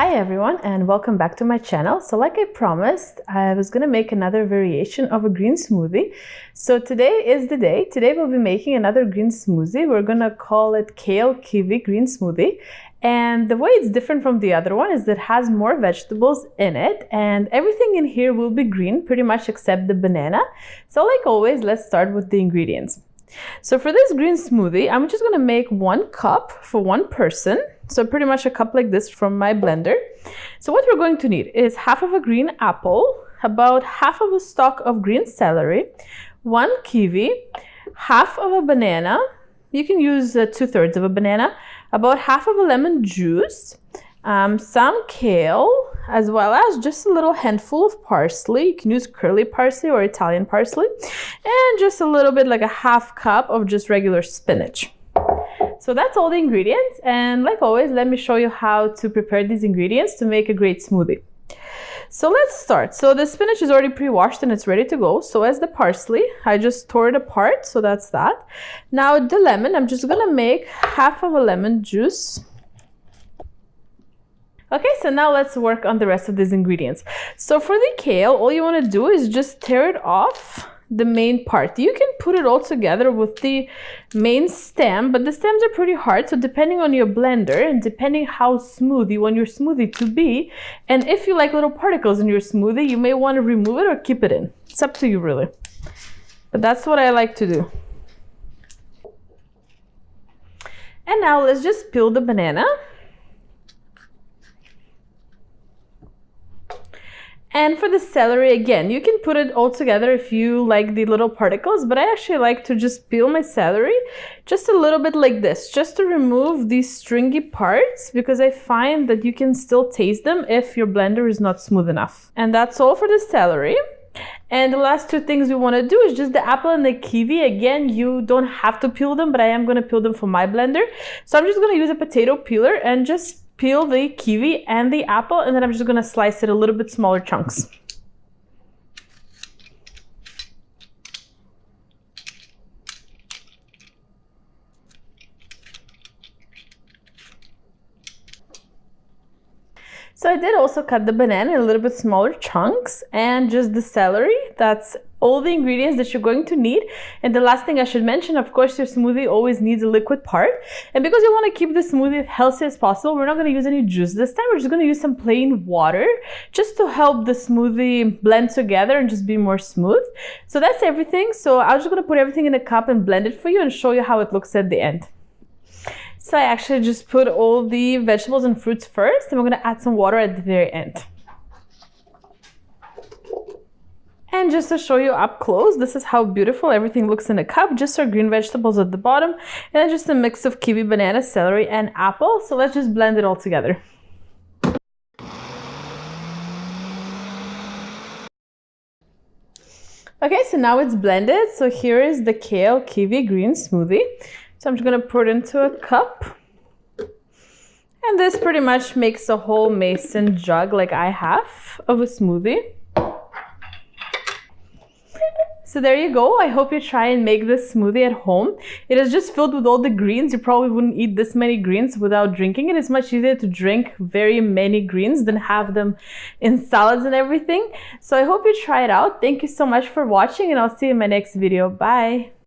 Hi everyone and welcome back to my channel. So like I promised, I was going to make another variation of a green smoothie. So today is the day. Today we'll be making another green smoothie. We're going to call it Kale Kiwi Green Smoothie. And the way it's different from the other one is that it has more vegetables in it and everything in here will be green pretty much except the banana. So like always, let's start with the ingredients. So for this green smoothie, I'm just going to make 1 cup for one person. So pretty much a cup like this from my blender. So what we're going to need is half of a green apple, about half of a stalk of green celery, 1 kiwi, half of a banana. You can use 2/3 of a banana, about half of a lemon juice, some kale, as well as just a little handful of parsley. You can use curly parsley or Italian parsley, and just a little bit, like a half cup of just regular spinach. So that's all the ingredients, and like always, let me show you how to prepare these ingredients to make a great smoothie. So let's start. So the spinach is already pre-washed and it's ready to go. So as the parsley, I just tore it apart, so that's that. Now the lemon, I'm just gonna make half of a lemon juice. Okay, so now let's work on the rest of these ingredients. So for the kale, all you want to do is just tear it off the main part. You can put it all together with the main stem, but the stems are pretty hard, so depending on your blender and depending how smooth you want your smoothie to be, and if you like little particles in your smoothie, you may want to remove it or keep it in. It's up to you really, but that's what I like to do. And now let's just peel the banana. And for the celery, again, you can put it all together if you like the little particles, but I actually like to just peel my celery just a little bit like this, just to remove these stringy parts, because I find that you can still taste them if your blender is not smooth enough. And that's all for the celery. And the last 2 things we want to do is just the apple and the kiwi. Again, you don't have to peel them, but I am going to peel them for my blender. So I'm just going to use a potato peeler and just peel the kiwi and the apple, and then I'm just going to slice it a little bit smaller chunks. So I did also cut the banana in a little bit smaller chunks, and just the celery. That's all the ingredients that you're going to need. And the last thing I should mention, of course, your smoothie always needs a liquid part. And because you want to keep the smoothie as healthy as possible, we're not going to use any juice this time. We're just going to use some plain water just to help the smoothie blend together and just be more smooth. So that's everything. So I'm just going to put everything in a cup and blend it for you and show you how it looks at the end. So I actually just put all the vegetables and fruits first, and we're going to add some water at the very end. And just to show you up close, this is how beautiful everything looks in a cup. Just our green vegetables at the bottom, and then just a mix of kiwi, banana, celery, and apple. So let's just blend it all together. Okay, so now it's blended. So here is the kale kiwi green smoothie. So I'm just going to pour it into a cup. And this pretty much makes a whole mason jug like I have of a smoothie. So there you go. I hope you try and make this smoothie at home. It is just filled with all the greens. You probably wouldn't eat this many greens without drinking it. It's much easier to drink very many greens than have them in salads and everything. So I hope you try it out. Thank you so much for watching, and I'll see you in my next video. Bye.